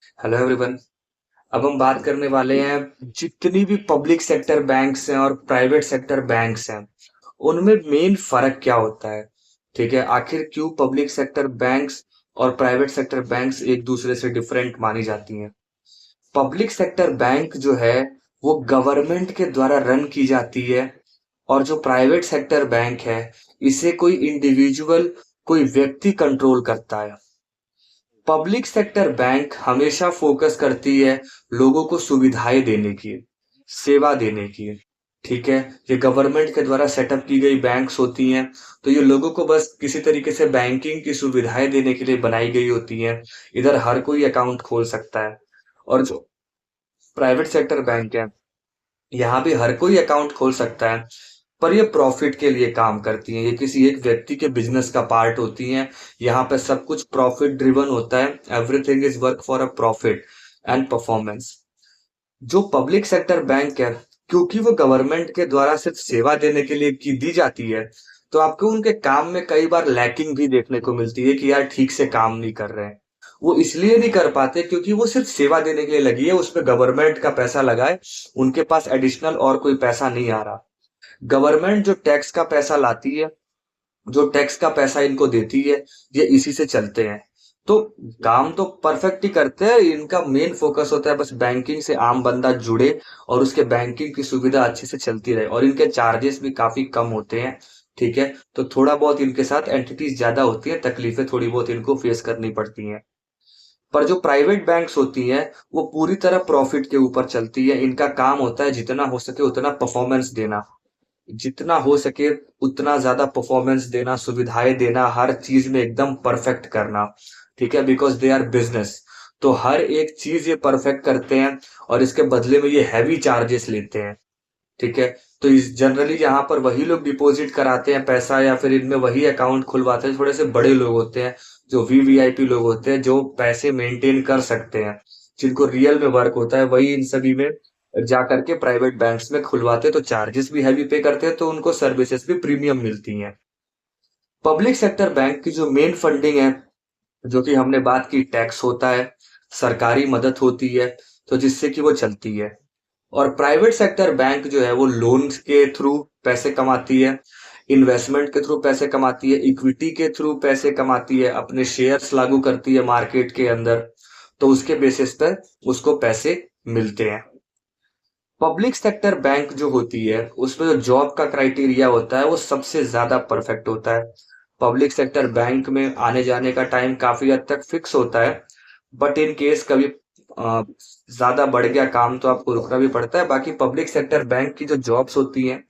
Hello everyone. अब हम बात करने वाले हैं जितनी भी पब्लिक सेक्टर बैंक्स हैं और प्राइवेट सेक्टर बैंक्स हैं उनमें मेन फर्क क्या होता है। ठीक है, आखिर क्यों पब्लिक सेक्टर बैंक्स और प्राइवेट सेक्टर बैंक्स एक दूसरे से डिफरेंट मानी जाती हैं। पब्लिक सेक्टर बैंक जो है वो गवर्नमेंट के द्वारा रन की जाती है, और जो प्राइवेट सेक्टर बैंक है इसे कोई इंडिविजुअल, कोई व्यक्ति कंट्रोल करता है। पब्लिक सेक्टर बैंक हमेशा फोकस करती है लोगों को सुविधाएं देने की, सेवा देने की। ठीक है, ये गवर्नमेंट के द्वारा सेटअप की गई बैंक्स होती हैं, तो ये लोगों को बस किसी तरीके से बैंकिंग की सुविधाएं देने के लिए बनाई गई होती हैं। इधर हर कोई अकाउंट खोल सकता है। और जो प्राइवेट सेक्टर बैंक है, यहाँ भी हर कोई अकाउंट खोल सकता है, पर ये प्रॉफिट के लिए काम करती हैं, ये किसी एक व्यक्ति के बिजनेस का पार्ट होती हैं। यहाँ पे सब कुछ प्रॉफिट ड्रिवन होता है, everything is work for a profit and performance. जो पब्लिक सेक्टर बैंक है, क्योंकि वो गवर्नमेंट के द्वारा सिर्फ सेवा देने के लिए की दी जाती है, तो आपको उनके काम में कई बार लैकिंग भी देखने को मिलती है कि यार ठीक से काम नहीं कर रहे हैं। वो इसलिए नहीं कर पाते क्योंकि वो सिर्फ सेवा देने के लिए लगी है, उसमें गवर्नमेंट का पैसा लगाए, उनके पास एडिशनल और कोई पैसा नहीं आ रहा। गवर्नमेंट जो टैक्स का पैसा लाती है, जो टैक्स का पैसा इनको देती है, ये इसी से चलते हैं। तो काम तो परफेक्ट ही करते हैं, इनका मेन फोकस होता है बस बैंकिंग से आम बंदा जुड़े और उसके बैंकिंग की सुविधा अच्छे से चलती रहे, और इनके चार्जेस भी काफी कम होते हैं। ठीक है, तो थोड़ा बहुत इनके साथ एंटिटीज ज्यादा होती है, तकलीफें थोड़ी बहुत इनको फेस करनी पड़ती हैं। पर जो प्राइवेट बैंक्स होती हैं वो पूरी तरह प्रॉफिट के ऊपर चलती है। इनका काम होता है जितना हो सके उतना परफॉर्मेंस देना, जितना हो सके उतना ज्यादा परफॉर्मेंस देना, सुविधाएं देना, हर चीज में एकदम परफेक्ट करना। ठीक है, बिकॉज दे आर बिजनेस, तो हर एक चीज ये परफेक्ट करते हैं, और इसके बदले में ये हैवी चार्जेस लेते हैं। ठीक है, तो इस जनरली यहाँ पर वही लोग डिपॉजिट कराते हैं पैसा, या फिर इनमें वही अकाउंट खुलवाते हैं, थोड़े से बड़े लोग होते हैं, जो वीवीआईपी लोग होते हैं, जो पैसे मेंटेन कर सकते हैं, जिनको रियल में वर्क होता है, वही इन सभी में जा करके प्राइवेट बैंक्स में खुलवाते हैं। तो चार्जेस भी हैवी पे करते हैं, तो उनको सर्विसेज भी प्रीमियम मिलती हैं। पब्लिक सेक्टर बैंक की जो मेन फंडिंग है, जो कि हमने बात की, टैक्स होता है, सरकारी मदद होती है, तो जिससे कि वो चलती है। और प्राइवेट सेक्टर बैंक जो है वो लोन्स के थ्रू पैसे कमाती है, इन्वेस्टमेंट के थ्रू पैसे कमाती है, इक्विटी के थ्रू पैसे कमाती है, अपने शेयर्स लागू करती है मार्केट के अंदर, तो उसके बेसिस पर उसको पैसे मिलते हैं। पब्लिक सेक्टर बैंक जो होती है उसमें जो जॉब का क्राइटेरिया होता है वो सबसे ज्यादा परफेक्ट होता है। पब्लिक सेक्टर बैंक में आने जाने का टाइम काफी हद तक फिक्स होता है, बट इन केस कभी ज्यादा बढ़ गया काम तो आपको रुकना भी पड़ता है। बाकी पब्लिक सेक्टर बैंक की जो जॉब्स होती हैं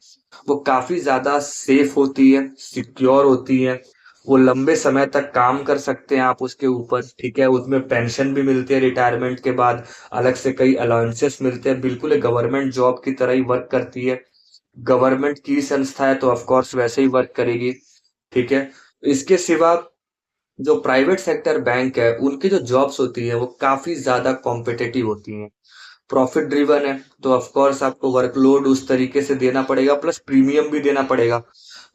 वो काफी ज्यादा सेफ होती है, सिक्योर होती है, वो लंबे समय तक काम कर सकते हैं आप उसके ऊपर। ठीक है, उसमें पेंशन भी मिलती है रिटायरमेंट के बाद, अलग से कई अलाउंसेस मिलते हैं, बिल्कुल एक गवर्नमेंट जॉब की तरह ही वर्क करती है। गवर्नमेंट की संस्था है तो ऑफ कोर्स वैसे ही वर्क करेगी। ठीक है, इसके सिवा जो प्राइवेट सेक्टर बैंक है उनकी जो जॉब्स होती है वो काफी ज्यादा कॉम्पिटिटिव होती हैं, प्रॉफिट ड्रिवन है, तो ऑफ कोर्स आपको वर्कलोड उस तरीके से देना पड़ेगा, प्लस प्रीमियम भी देना पड़ेगा।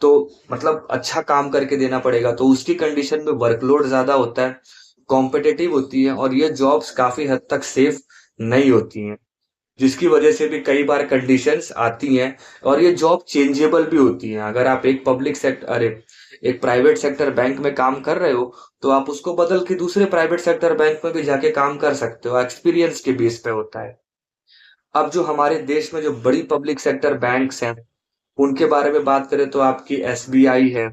तो मतलब अच्छा काम करके देना पड़ेगा, तो उसकी कंडीशन में वर्कलोड ज्यादा होता है, कॉम्पिटिटिव होती है, और ये जॉब्स काफी हद तक सेफ नहीं होती हैं, जिसकी वजह से भी कई बार कंडीशंस आती हैं। और ये जॉब चेंजेबल भी होती हैं, अगर आप एक पब्लिक सेक्टर, अरे एक प्राइवेट सेक्टर बैंक में काम कर रहे हो, तो आप उसको बदल के दूसरे प्राइवेट सेक्टर बैंक में भी जाके काम कर सकते हो, एक्सपीरियंस के बेस पे होता है। अब जो हमारे देश में जो बड़ी पब्लिक सेक्टर बैंक्स हैं उनके बारे में बात करें तो आपकी एसबीआई है,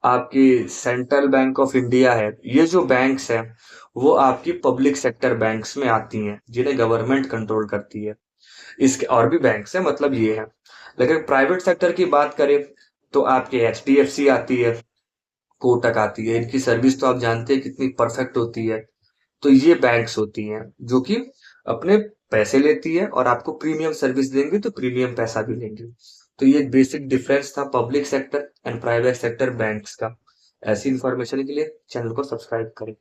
आपकी सेंट्रल बैंक ऑफ इंडिया है। ये जो बैंक्स हैं वो आपकी पब्लिक सेक्टर बैंक्स में आती हैं, जिन्हें गवर्नमेंट कंट्रोल करती है। इसके और भी बैंक्स हैं, मतलब ये है। लेकिन प्राइवेट सेक्टर की बात करें तो आपकी एचडीएफसी आती है, कोटक आती है। इनकी सर्विस तो आप जानते हैं कितनी परफेक्ट होती है। तो ये बैंक्स होती हैं जो कि अपने पैसे लेती है, और आपको प्रीमियम सर्विस देंगे तो प्रीमियम पैसा भी लेंगे। तो ये एक बेसिक डिफरेंस था public sector and private sector banks का। ऐसी इंफॉर्मेशन के लिए चैनल को सब्सक्राइब करें।